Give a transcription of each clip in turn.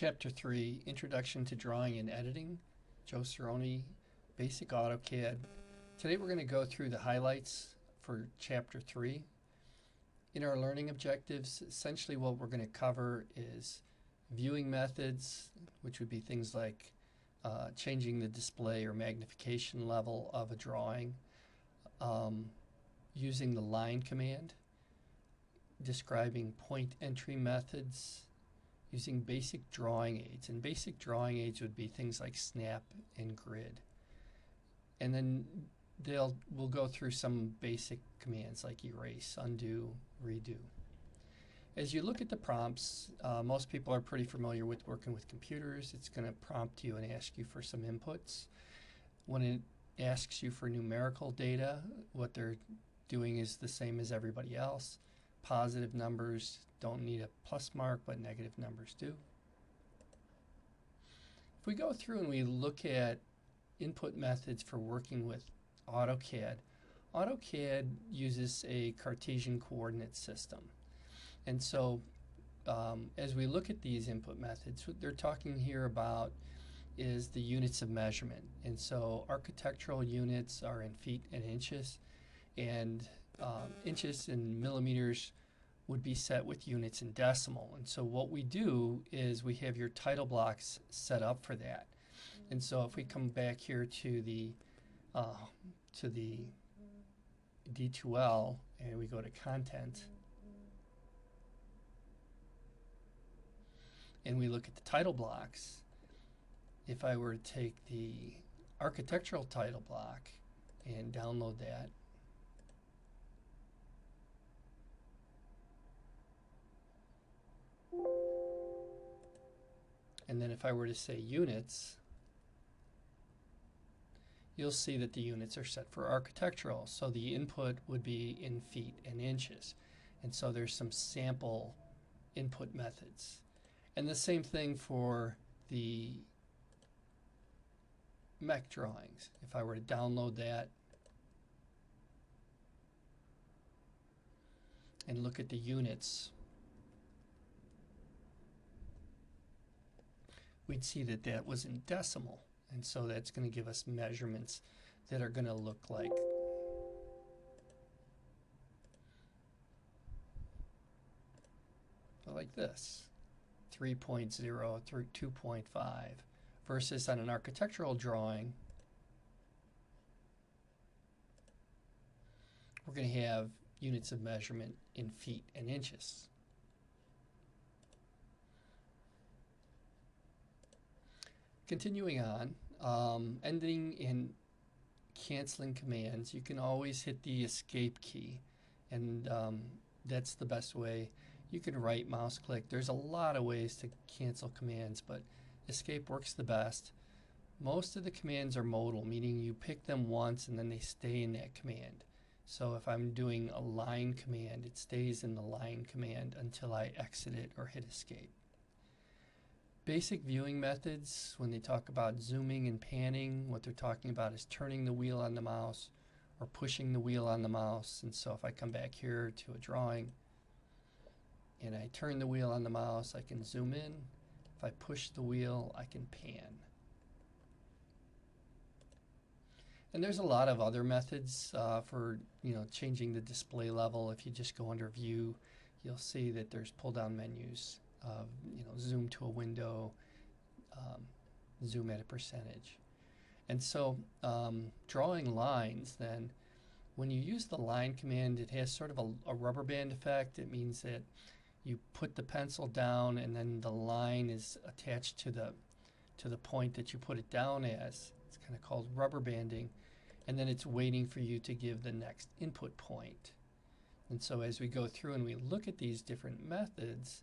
Chapter 3, Introduction to Drawing and Editing, Joe Cerrone, Basic AutoCAD. Today we're going to go through the highlights for Chapter 3. In our learning objectives, essentially what we're going to cover is viewing methods, which would be things like changing the display or magnification level of a drawing, using the line command, describing point entry methods, using basic drawing aids. And basic drawing aids would be things like snap and grid. And then we'll go through some basic commands like erase, undo, redo. As you look at the prompts, most people are pretty familiar with working with computers. It's going to prompt you and ask you for some inputs. When it asks you for numerical data, what they're doing is the same as everybody else. Positive numbers don't need a plus mark, but negative numbers do. If we go through and we look at input methods for working with AutoCAD, AutoCAD uses a Cartesian coordinate system. And so as we look at these input methods, what they're talking here about is the units of measurement. And so architectural units are in feet and inches, and inches and millimeters would be set with units in decimal. And so what we do is we have your title blocks set up for that. And so if we come back here to the D2L and we go to content and we look at the title blocks, if I were to take the architectural title block and download that, and then if I were to say units, you'll see that the units are set for architectural. So the input would be in feet and inches. And so there's some sample input methods. And the same thing for the mech drawings. If I were to download that and look at the units, we'd see that that was in decimal. And so that's going to give us measurements that are going to look like this, 3.0 through 2.5, versus on an architectural drawing, we're going to have units of measurement in feet and inches. Continuing on, ending in canceling commands, you can always hit the escape key, and that's the best way. You can right mouse click. There's a lot of ways to cancel commands, but escape works the best. Most of the commands are modal, meaning you pick them once and then they stay in that command. So if I'm doing a line command, it stays in the line command until I exit it or hit escape. Basic viewing methods, when they talk about zooming and panning, what they're talking about is turning the wheel on the mouse or pushing the wheel on the mouse. And so if I come back here to a drawing and I turn the wheel on the mouse, I can zoom in. If I push the wheel, I can pan. And there's a lot of other methods for changing the display level. If you just go under View, you'll see that there's pull-down menus. Zoom to a window, zoom at a percentage. And so drawing lines, then, when you use the line command, it has sort of a rubber band effect. It means that you put the pencil down and then the line is attached to the point that you put it down as. It's kind of called rubber banding. And then it's waiting for you to give the next input point. And so as we go through and we look at these different methods,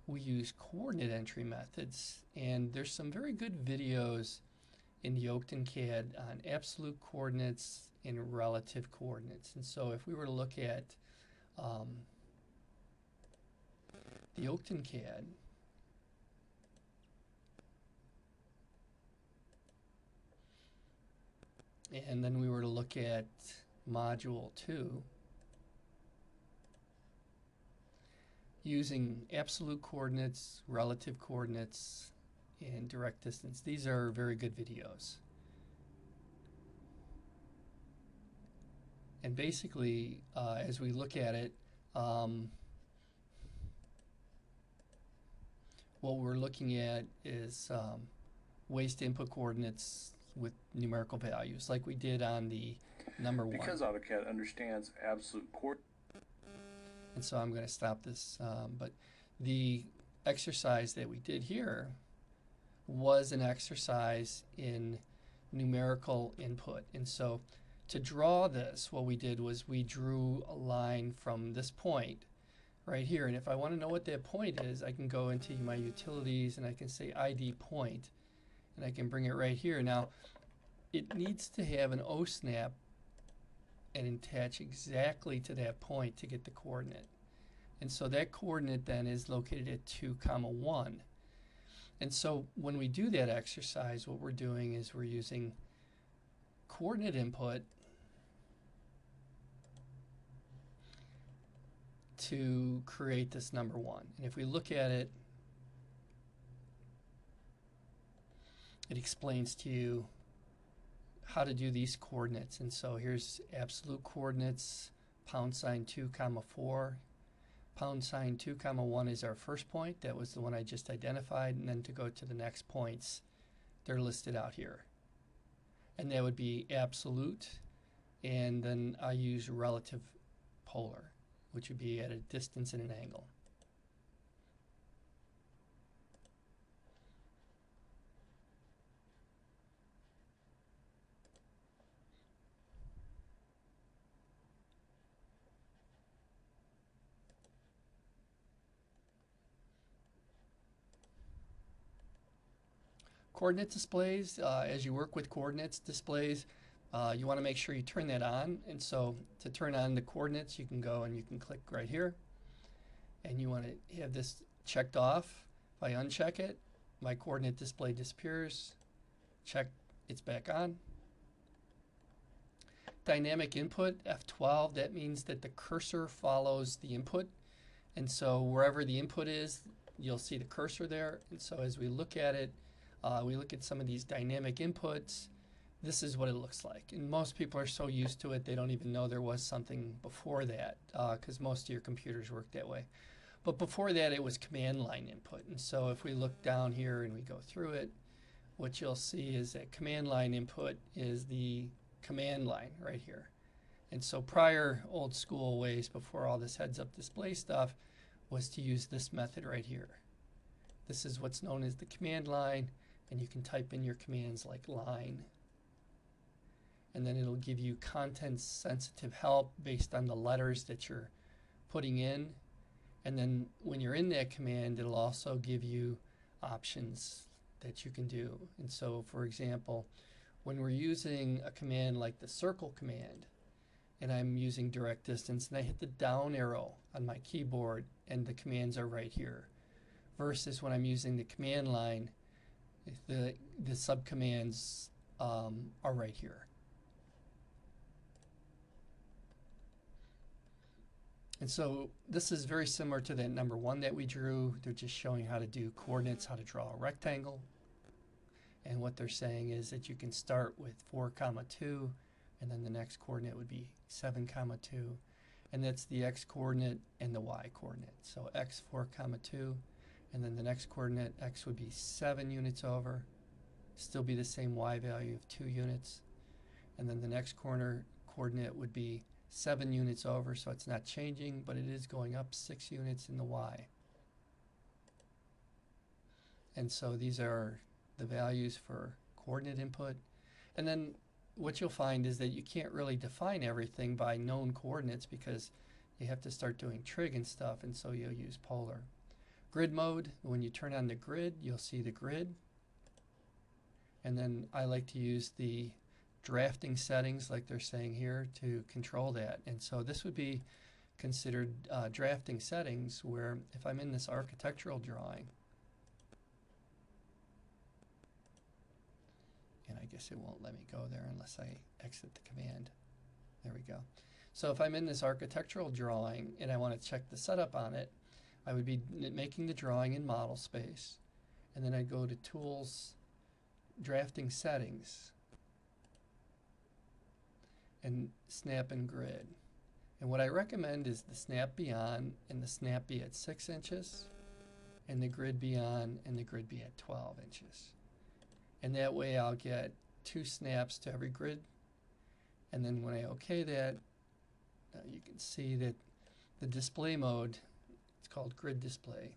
we use coordinate entry methods, and there's some very good videos in the AutoCAD on absolute coordinates and relative coordinates. And so if we were to look at the AutoCAD, and then we were to look at Module 2, using absolute coordinates, relative coordinates, and direct distance. These are very good videos. And basically, as we look at it, what we're looking at is ways to input coordinates with numerical values, like we did on the number one. Because AutoCAD understands absolute coordinates. And so I'm going to stop this, but the exercise that we did here was an exercise in numerical input. And so to draw this, what we did was we drew a line from this point right here. And if I want to know what that point is, I can go into my utilities and I can say ID point, and I can bring it right here. Now, it needs to have an O snap and attach exactly to that point to get the coordinate. And so that coordinate then is located at 2, 1. And so when we do that exercise, what we're doing is we're using coordinate input to create this number 1. And if we look at it, it explains to you how to do these coordinates. And so here's absolute coordinates, #2, 4. #2, 1 is our first point. That was the one I just identified. And then to go to the next points, they're listed out here. And that would be absolute. And then I use relative polar, which would be at a distance and an angle. Coordinate displays, as you work with coordinates displays, you want to make sure you turn that on. And so to turn on the coordinates, you can go and you can click right here. And you want to have this checked off. If I uncheck it, my coordinate display disappears. Check, it's back on. Dynamic input, F12, that means that the cursor follows the input. And so wherever the input is, you'll see the cursor there. And so as we look at it, we look at some of these dynamic inputs, this is what it looks like. And most people are so used to it, they don't even know there was something before that, because most of your computers work that way. But before that, it was command line input. And so if we look down here and we go through it, what you'll see is that command line input is the command line right here. And so prior old school ways, before all this heads-up display stuff, was to use this method right here. This is what's known as the command line, and you can type in your commands like line. And then it'll give you content-sensitive help based on the letters that you're putting in. And then when you're in that command, it'll also give you options that you can do. And so, for example, when we're using a command like the circle command, and I'm using direct distance, and I hit the down arrow on my keyboard, and the commands are right here. Versus when I'm using the command line, the subcommands are right here. And so this is very similar to that number 1 that we drew. They're just showing how to do coordinates, how to draw a rectangle. And what they're saying is that you can start with 4, 2, and then the next coordinate would be 7, 2. And that's the x coordinate and the y coordinate. So x 4, 2, and then the next coordinate, x would be 7 units over, still be the same y value of 2 units. And then the next coordinate would be 7 units over, so it's not changing, but it is going up 6 units in the y. And so these are the values for coordinate input. And then what you'll find is that you can't really define everything by known coordinates because you have to start doing trig and stuff, and so you'll use polar. Grid mode, when you turn on the grid, you'll see the grid. And then I like to use the drafting settings, like they're saying here, to control that. And so this would be considered drafting settings, where if I'm in this architectural drawing, and I guess it won't let me go there unless I exit the command. There we go. So if I'm in this architectural drawing and I want to check the setup on it, I would be making the drawing in model space, and then I'd go to Tools, Drafting Settings, and Snap and Grid. And what I recommend is the Snap be on and the Snap be at 6 inches, and the Grid be on and the Grid be at 12 inches. And that way I'll get 2 snaps to every grid. And then when I OK that, you can see that the display mode, it's called Grid Display,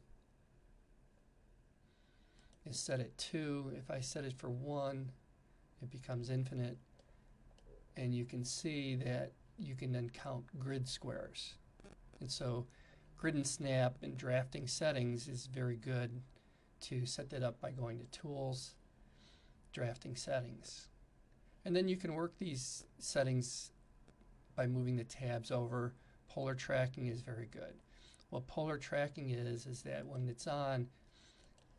is set at 2. If I set it for 1, it becomes infinite. And you can see that you can then count grid squares. And so Grid and Snap and Drafting Settings is very good to set that up by going to Tools, Drafting Settings. And then you can work these settings by moving the tabs over. Polar tracking is very good. What polar tracking is that when it's on,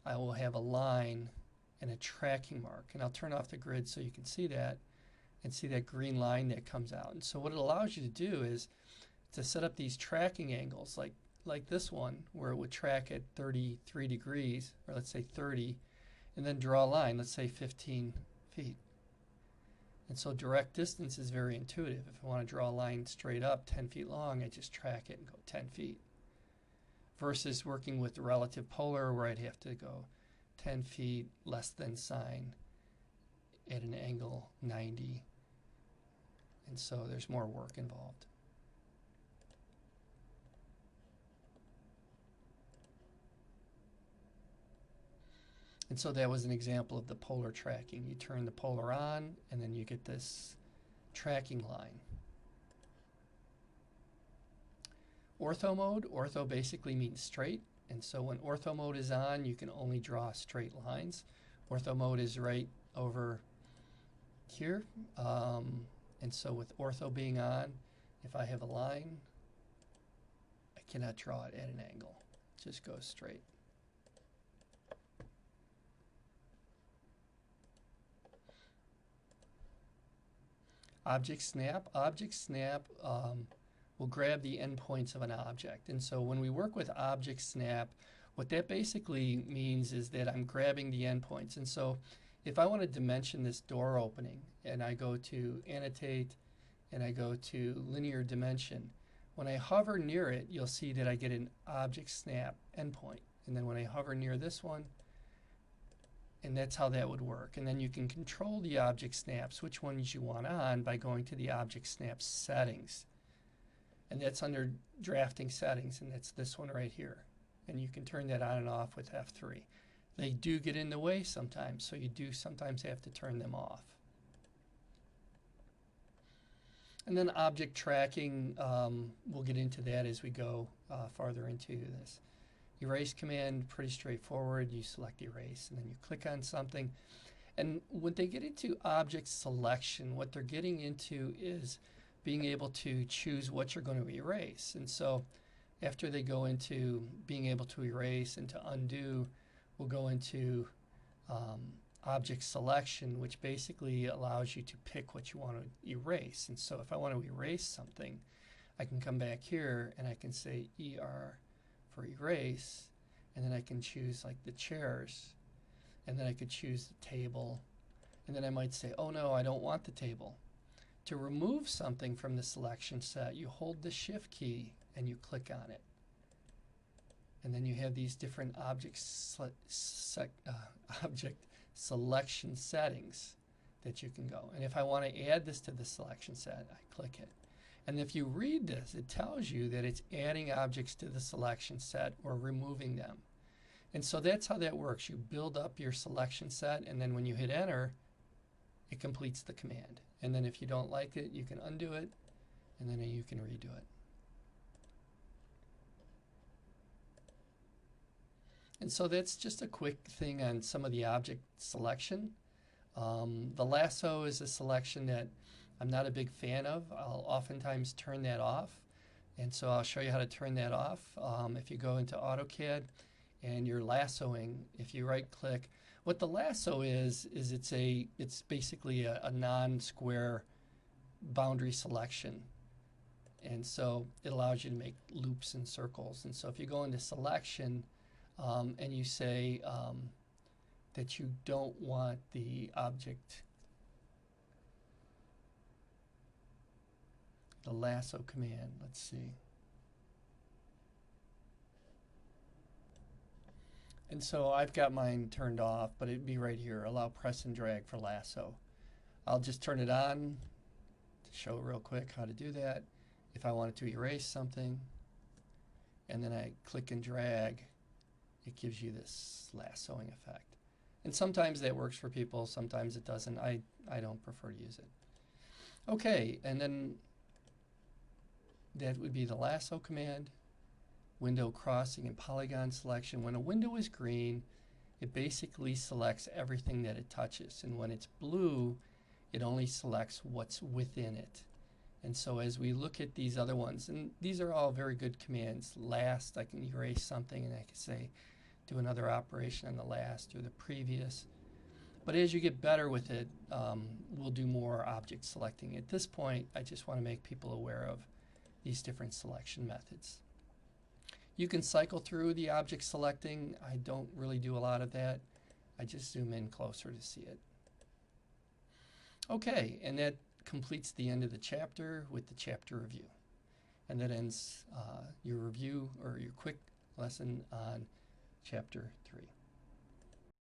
I will have a line and a tracking mark. And I'll turn off the grid so you can see that and see that green line that comes out. And so what it allows you to do is to set up these tracking angles like this one, where it would track at 33 degrees, or let's say 30, and then draw a line, let's say 15 feet. And so direct distance is very intuitive. If I want to draw a line straight up 10 feet long, I just track it and go 10 feet. Versus working with the relative polar, where I'd have to go 10 feet less than sign at an angle 90. And so there's more work involved. And so that was an example of the polar tracking. You turn the polar on, and then you get this tracking line. Ortho mode, ortho basically means straight. And so when ortho mode is on, you can only draw straight lines. Ortho mode is right over here. And so with ortho being on, if I have a line, I cannot draw it at an angle. It just goes straight. Object snap. Object snap will grab the endpoints of an object. And so when we work with object snap, what that basically means is that I'm grabbing the endpoints. And so if I want to dimension this door opening, and I go to Annotate, and I go to Linear Dimension, when I hover near it, you'll see that I get an object snap endpoint. And then when I hover near this one, and that's how that would work. And then you can control the object snaps, which ones you want on, by going to the object snap settings. And that's under drafting settings, and that's this one right here. And you can turn that on and off with F3. They do get in the way sometimes, so you do sometimes have to turn them off. And then object tracking, we'll get into that as we go farther into this. Erase command, pretty straightforward. You select erase, and then you click on something. And when they get into object selection, what they're getting into is being able to choose what you're going to erase. And so after they go into being able to erase and to undo, we'll go into object selection, which basically allows you to pick what you want to erase. And so if I want to erase something, I can come back here and I can say ER for erase, and then I can choose like the chairs, and then I could choose the table, and then I might say, oh no, I don't want the table. To remove something from the selection set, you hold the Shift key and you click on it. And then you have these different object selection settings that you can go. And if I want to add this to the selection set, I click it. And if you read this, it tells you that it's adding objects to the selection set or removing them. And so that's how that works. You build up your selection set, and then when you hit enter, it completes the command. And then if you don't like it, you can undo it, and then you can redo it. And so that's just a quick thing on some of the object selection. The lasso is a selection that I'm not a big fan of. I'll oftentimes turn that off. And so I'll show you how to turn that off. If you go into AutoCAD and you're lassoing, if you right click, what the lasso is it's basically a non-square boundary selection. And so it allows you to make loops and circles. And so if you go into selection and you say that you don't want the object, the lasso command, let's see. And so I've got mine turned off, but it'd be right here, allow press and drag for lasso. I'll just turn it on to show real quick how to do that. If I wanted to erase something, and then I click and drag, it gives you this lassoing effect. And sometimes that works for people, sometimes it doesn't. I don't prefer to use it. Okay, and then that would be the lasso command, window crossing and polygon selection. When a window is green, it basically selects everything that it touches. And when it's blue, it only selects what's within it. And so as we look at these other ones, and these are all very good commands. Last, I can erase something and I can say, do another operation on the last or the previous. But as you get better with it, we'll do more object selecting. At this point, I just want to make people aware of these different selection methods. You can cycle through the object selecting. I don't really do a lot of that. I just zoom in closer to see it. Okay, and that completes the end of the chapter with the chapter review. And that ends your review or your quick lesson on chapter 3.